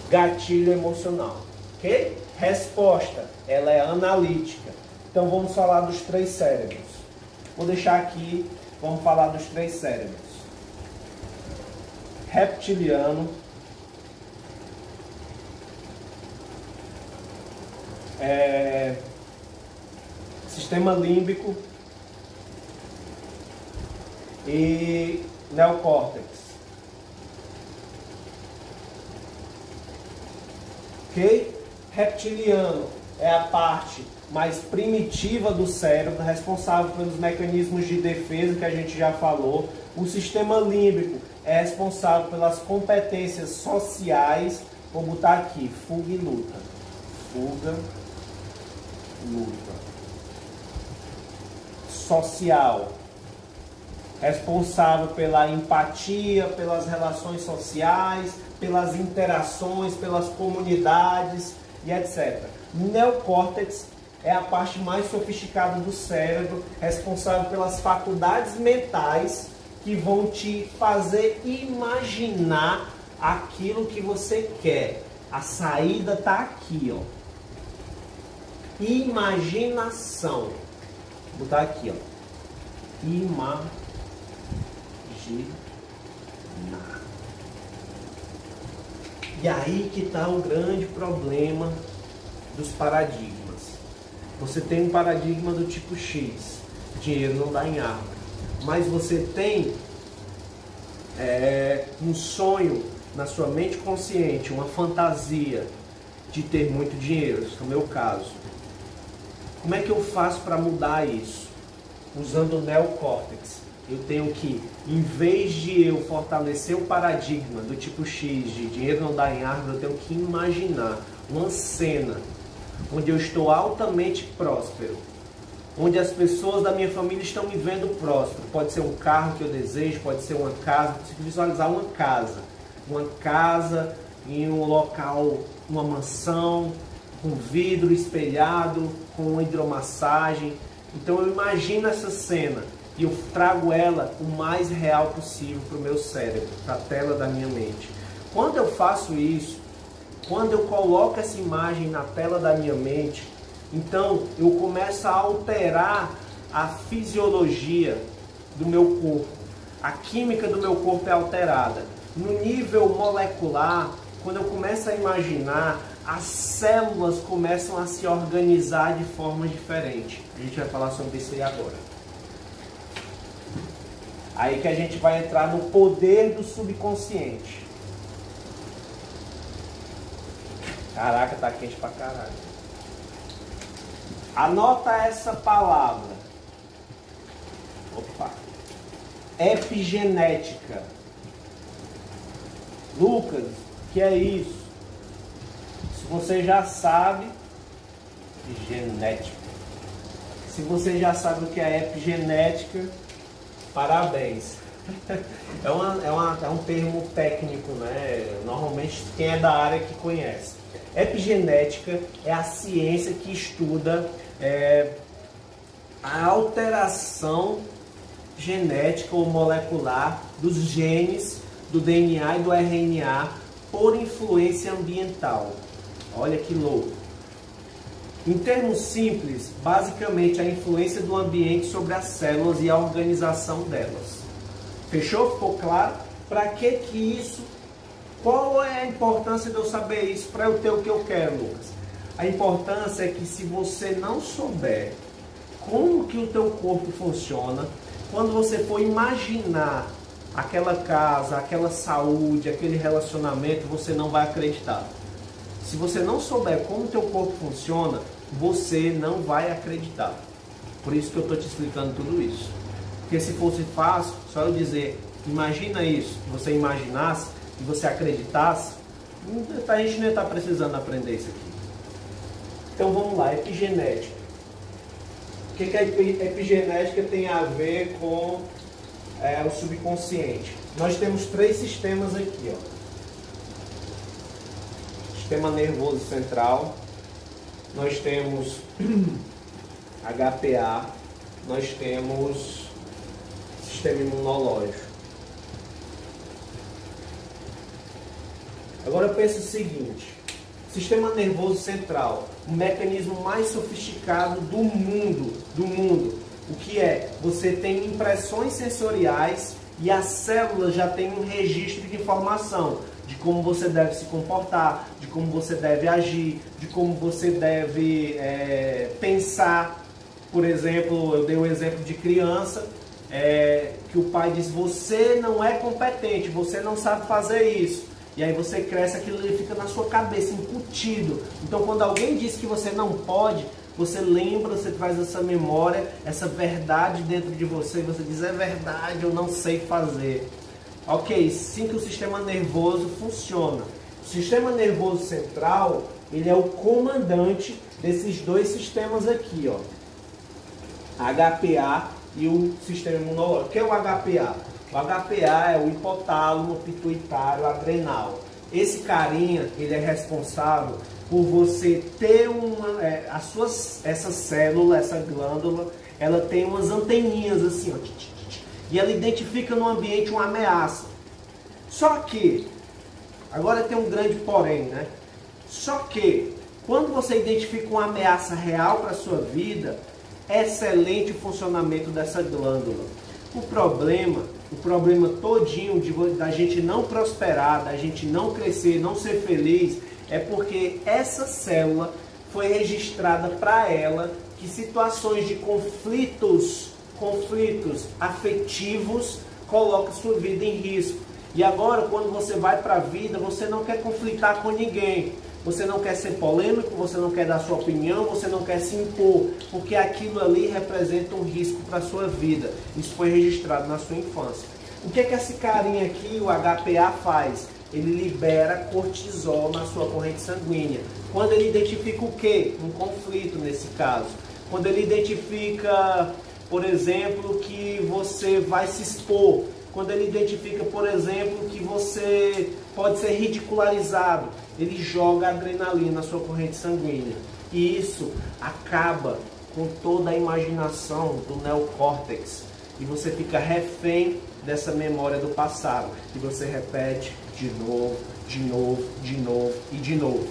gatilho emocional, ok? Resposta, ela é analítica. Então vamos falar dos três cérebros. Vou deixar aqui, vamos falar dos três cérebros. Reptiliano, sistema límbico e neocórtex. Ok? Reptiliano é a parte mais primitiva do cérebro, responsável pelos mecanismos de defesa que a gente já falou. O sistema límbico é responsável pelas competências sociais. Vou botar aqui, fuga e luta. Fuga, luta. Social. Responsável pela empatia, pelas relações sociais, pelas interações, pelas comunidades e etc. Neocórtex é a parte mais sofisticada do cérebro, responsável pelas faculdades mentais que vão te fazer imaginar aquilo que você quer. A saída está aqui, ó. Imaginação. Vou botar aqui, ó. Imaginar. E aí que está o grande problema dos paradigmas. Você tem um paradigma do tipo X, dinheiro não dá em árvore. Mas você tem um sonho na sua mente consciente, uma fantasia de ter muito dinheiro, esse é o meu caso. Como é que eu faço para mudar isso? Usando o neocórtex. Eu tenho que, em vez de eu fortalecer o paradigma do tipo X, de dinheiro não dá em árvore, eu tenho que imaginar uma cena onde eu estou altamente próspero, onde as pessoas da minha família estão me vendo próspero. Pode ser um carro que eu desejo, pode ser uma casa, eu consigo visualizar uma casa em um local, uma mansão, com vidro espelhado, com hidromassagem. Então eu imagino essa cena e eu trago ela o mais real possível para o meu cérebro, para a tela da minha mente. Quando eu faço isso, quando eu coloco essa imagem na tela da minha mente, então eu começo a alterar a fisiologia do meu corpo. A química do meu corpo é alterada. No nível molecular, quando eu começo a imaginar, as células começam a se organizar de forma diferente. A gente vai falar sobre isso aí agora. Aí que a gente vai entrar no poder do subconsciente. Caraca, tá quente pra caralho. Anota essa palavra. Opa. Epigenética. Lucas, que é isso? Se você já sabe, genética. Se você já sabe o que é epigenética, parabéns. É um termo técnico, né? Normalmente quem é da área que conhece. Epigenética é a ciência que estuda a alteração genética ou molecular dos genes, do DNA e do RNA por influência ambiental. Olha que louco. Em termos simples, basicamente a influência do ambiente sobre as células e a organização delas. Fechou? Ficou claro? Para que isso? Qual é a importância de eu saber isso para eu ter o que eu quero, Lucas? A importância é que se você não souber como que o teu corpo funciona, quando você for imaginar aquela casa, aquela saúde, aquele relacionamento, você não vai acreditar. Se você não souber como o teu corpo funciona, você não vai acreditar. Por isso que eu estou te explicando tudo isso. Porque se fosse fácil, só eu dizer, imagina isso, você imaginasse e você acreditasse, a gente não ia estar precisando aprender isso aqui. Então vamos lá, epigenética. O que a epigenética tem a ver com o subconsciente? Nós temos três sistemas aqui, ó. Sistema nervoso central, nós temos HPA, nós temos sistema imunológico. Agora pensa o seguinte, sistema nervoso central, o mecanismo mais sofisticado do mundo. O que é? Você tem impressões sensoriais e a célula já tem um registro de informação de como você deve se comportar, de como você deve agir, de como você deve pensar. Por exemplo, eu dei um exemplo de criança, que o pai diz, você não é competente, você não sabe fazer isso. E aí você cresce, aquilo ali fica na sua cabeça, incutido. Então quando alguém diz que você não pode, você lembra, você traz essa memória, essa verdade dentro de você, e você diz, é verdade, eu não sei fazer. Ok, sim que o sistema nervoso funciona. O sistema nervoso central, ele é o comandante desses dois sistemas aqui, ó. HPA e o sistema imunológico. O que é o HPA? O HPA é o hipotálamo pituitário adrenal. Esse carinha, ele é responsável por você ter essa célula, essa glândula, ela tem umas anteninhas assim, ó, e ela identifica no ambiente uma ameaça. Só que, agora tem um grande porém, né? Só que, quando você identifica uma ameaça real para a sua vida, é excelente o funcionamento dessa glândula. O problema todinho da gente não prosperar, da gente não crescer, não ser feliz, é porque essa célula foi registrada para ela que situações de conflitos afetivos colocam sua vida em risco. E agora, quando você vai para a vida, você não quer conflitar com ninguém. Você não quer ser polêmico, você não quer dar sua opinião, você não quer se impor, porque aquilo ali representa um risco para a sua vida. Isso foi registrado na sua infância. O que é que esse carinha aqui, o HPA, faz? Ele libera cortisol na sua corrente sanguínea. Quando ele identifica o quê? Um conflito nesse caso. Quando ele identifica, por exemplo, que você vai se expor. Quando ele identifica, por exemplo, que você pode ser ridicularizado, ele joga adrenalina na sua corrente sanguínea. E isso acaba com toda a imaginação do neocórtex. E você fica refém dessa memória do passado. E você repete de novo, de novo, de novo e de novo.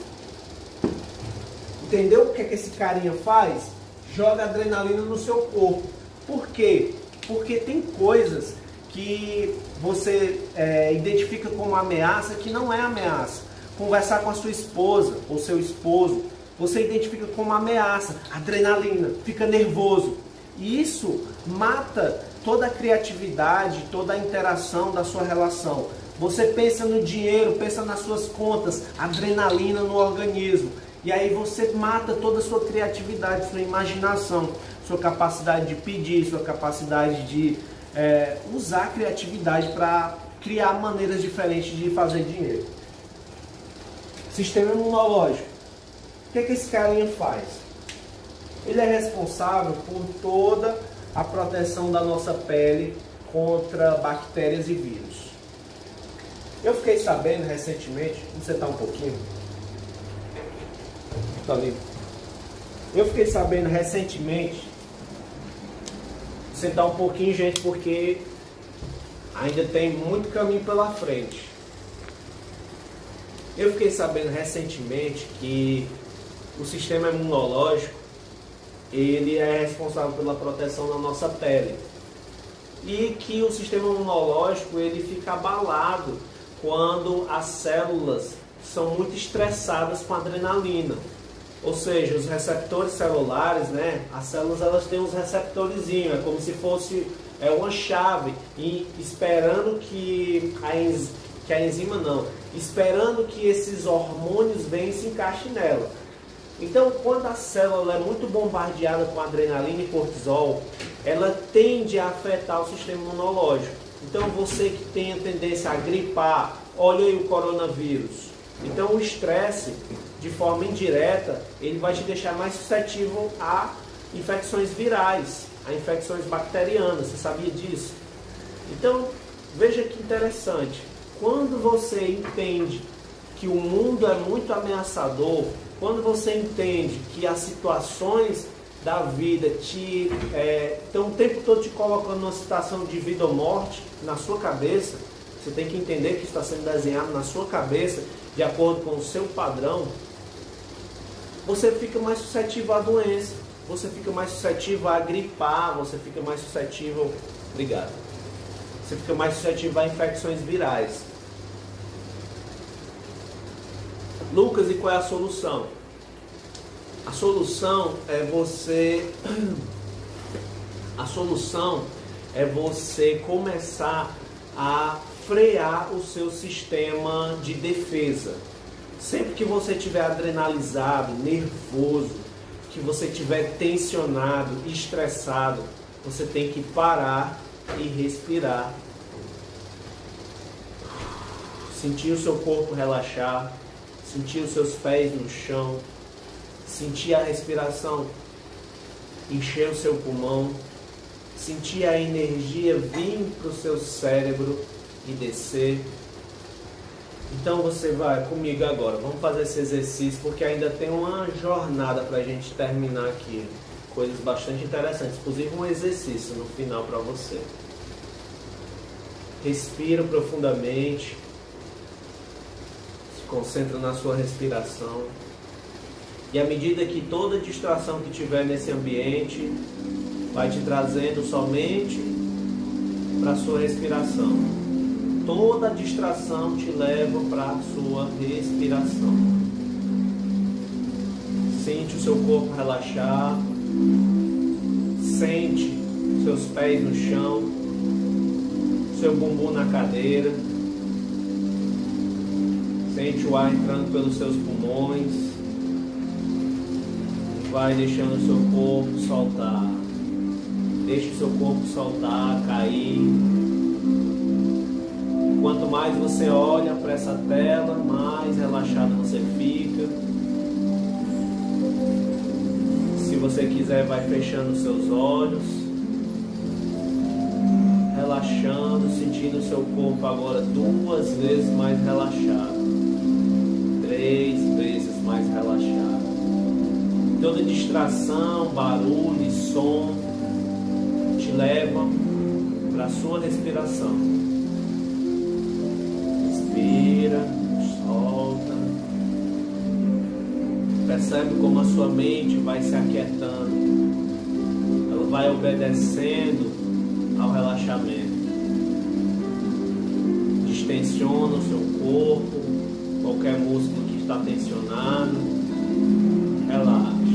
Entendeu o que é que esse carinha faz? Joga adrenalina no seu corpo. Por quê? Porque tem coisas que você identifica como ameaça que não é ameaça. Conversar com a sua esposa ou seu esposo, você identifica como ameaça, adrenalina, fica nervoso. E isso mata toda a criatividade, toda a interação da sua relação. Você pensa no dinheiro, pensa nas suas contas, adrenalina no organismo. E aí você mata toda a sua criatividade, sua imaginação, sua capacidade de pedir, sua capacidade de usar a criatividade para criar maneiras diferentes de fazer dinheiro. Sistema imunológico. O que é que esse carinha faz? Ele é responsável por toda a proteção da nossa pele contra bactérias e vírus. Eu fiquei sabendo recentemente, vamos sentar um pouquinho. Tá ali. Eu fiquei sabendo recentemente, sentar um pouquinho, gente, porque ainda tem muito caminho pela frente. Eu fiquei sabendo recentemente que o sistema imunológico, ele é responsável pela proteção da nossa pele. E que o sistema imunológico, ele fica abalado quando as células são muito estressadas com adrenalina. Ou seja, os receptores celulares, né? As células, elas têm uns receptorzinhos, é como se fosse uma chave, e esperando que a enzima não, esperando que esses hormônios venham e se encaixem nela. Então, quando a célula é muito bombardeada com adrenalina e cortisol, ela tende a afetar o sistema imunológico. Então, você que tem a tendência a gripar, olha aí o coronavírus. Então, o estresse, de forma indireta, ele vai te deixar mais suscetível a infecções virais, a infecções bacterianas. Você sabia disso? Então, veja que interessante. Quando você entende que o mundo é muito ameaçador, quando você entende que as situações da vida estão o tempo todo te colocando numa situação de vida ou morte na sua cabeça, você tem que entender que está sendo desenhado na sua cabeça, de acordo com o seu padrão, você fica mais suscetível à doença, você fica mais suscetível a gripar, você fica mais suscetível, obrigado, você fica mais suscetível a infecções virais. Lucas, e qual é a solução? A solução é você começar a frear o seu sistema de defesa. Sempre que você estiver adrenalizado, nervoso, que você estiver tensionado, estressado, você tem que parar e respirar. Sentir o seu corpo relaxar, sentir os seus pés no chão, sentir a respiração encher o seu pulmão, sentir a energia vir para o seu cérebro e descer. Então você vai comigo agora, vamos fazer esse exercício, porque ainda tem uma jornada para a gente terminar aqui. Coisas bastante interessantes, inclusive um exercício no final para você. Respira profundamente, se concentra na sua respiração. E à medida que toda distração que tiver nesse ambiente vai te trazendo somente para a sua respiração. Toda distração te leva para a sua respiração. Sente o seu corpo relaxar. Sente seus pés no chão. Seu bumbum na cadeira. Sente o ar entrando pelos seus pulmões. Vai deixando o seu corpo soltar. Deixe o seu corpo soltar, cair. Quanto mais você olha para essa tela, mais relaxado você fica. Se você quiser, vai fechando os seus olhos. Relaxando, sentindo o seu corpo agora 2 vezes mais relaxado. 3 vezes mais relaxado. Toda distração, barulho e som te levam para a sua respiração. Respira, solta. Percebe como a sua mente vai se aquietando. Ela vai obedecendo ao relaxamento. Distensiona o seu corpo, qualquer músculo que está tensionado. Relaxa.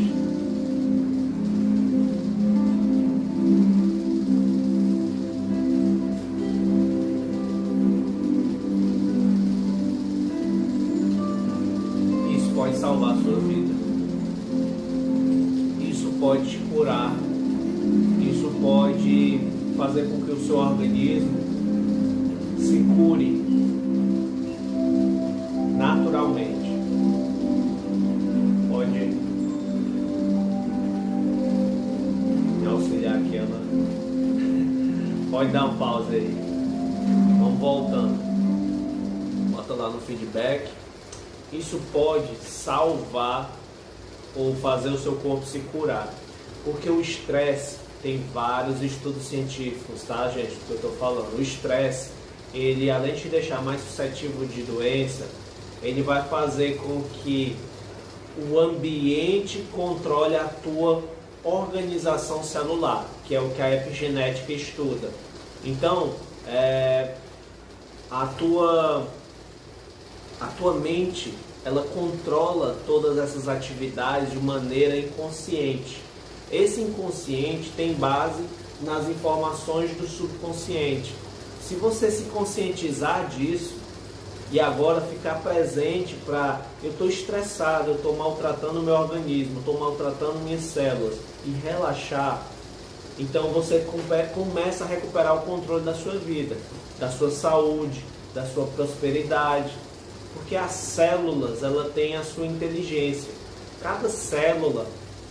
Isso pode salvar a sua vida. Isso pode te curar. Isso pode fazer com que o seu organismo se cure naturalmente. Pode dar um pause aí. Vamos voltando. Bota lá no feedback. Isso pode salvar ou fazer o seu corpo se curar. Porque o estresse, tem vários estudos científicos, tá, gente? Do que eu estou falando. O estresse, ele além de te deixar mais suscetível de doença, ele vai fazer com que o ambiente controle a tua organização celular, que é o que a epigenética estuda. Então, a tua mente, ela controla todas essas atividades de maneira inconsciente. Esse inconsciente tem base nas informações do subconsciente. Se você se conscientizar disso e agora ficar presente para, eu estou estressado, eu estou maltratando o meu organismo, estou maltratando minhas células, e relaxar, então você começa a recuperar o controle da sua vida, da sua saúde, da sua prosperidade, porque as células, ela tem a sua inteligência. Cada célula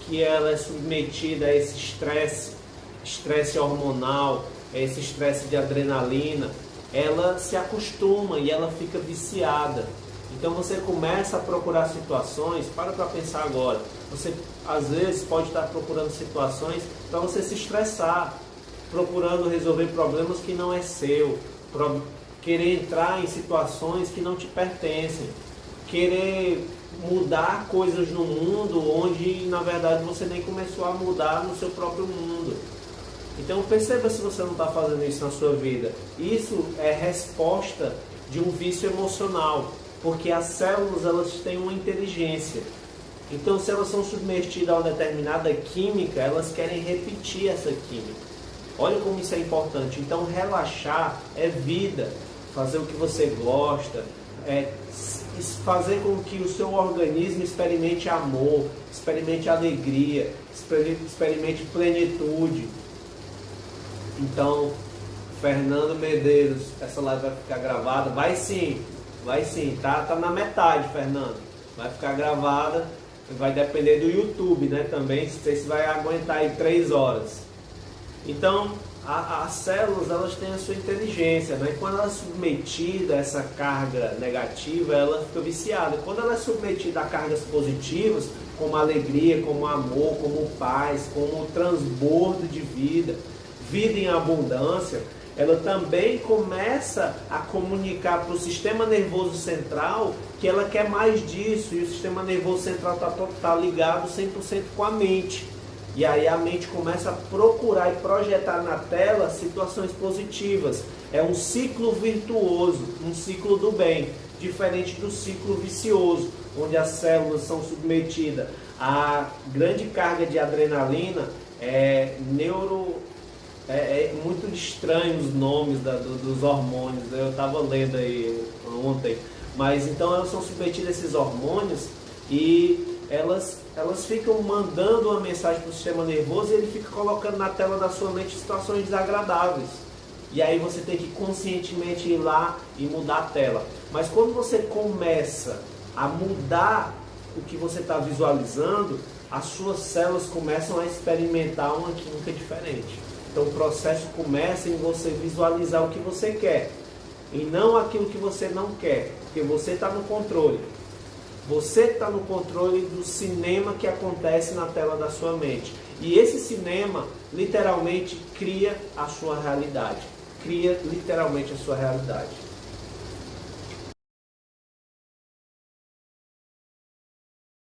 que ela é submetida a esse estresse hormonal, a esse estresse de adrenalina, ela se acostuma e ela fica viciada. Então você começa a procurar situações, para pensar agora, você às vezes pode estar procurando situações para você se estressar, procurando resolver problemas que não é seu, querer entrar em situações que não te pertencem, querer mudar coisas no mundo onde na verdade você nem começou a mudar no seu próprio mundo. Então perceba se você não está fazendo isso na sua vida. Isso é resposta de um vício emocional, porque as células elas têm uma inteligência. Então se elas são submetidas a uma determinada química, elas querem repetir essa química. Olha como isso é importante. Então relaxar é vida, fazer o que você gosta, fazer com que o seu organismo experimente amor, experimente alegria, experimente plenitude. Então, Fernando Medeiros, essa live vai ficar gravada? Vai sim, tá na metade, Fernando. Vai ficar gravada, vai depender do YouTube, né? Também, não sei se vai aguentar aí 3 horas. Então, as células, elas têm a sua inteligência, né? Quando ela é submetida a essa carga negativa, ela fica viciada. Quando ela é submetida a cargas positivas, como alegria, como amor, como paz, como transbordo de vida, vida em abundância, ela também começa a comunicar para o sistema nervoso central que ela quer mais disso, e o sistema nervoso central está ligado 100% com a mente. E aí a mente começa a procurar e projetar na tela situações positivas. É um ciclo virtuoso, um ciclo do bem, diferente do ciclo vicioso, onde as células são submetidas a grande carga de adrenalina, muito estranho os nomes dos hormônios, eu estava lendo aí ontem, mas então elas são submetidas a esses hormônios e elas ficam mandando uma mensagem para o sistema nervoso e ele fica colocando na tela da sua mente situações desagradáveis. E aí você tem que conscientemente ir lá e mudar a tela. Mas quando você começa a mudar o que você está visualizando, as suas células começam a experimentar uma química diferente. Então o processo começa em você visualizar o que você quer e não aquilo que você não quer, porque você está no controle. Você está no controle do cinema que acontece na tela da sua mente. E esse cinema, literalmente, cria a sua realidade. Cria, literalmente, a sua realidade.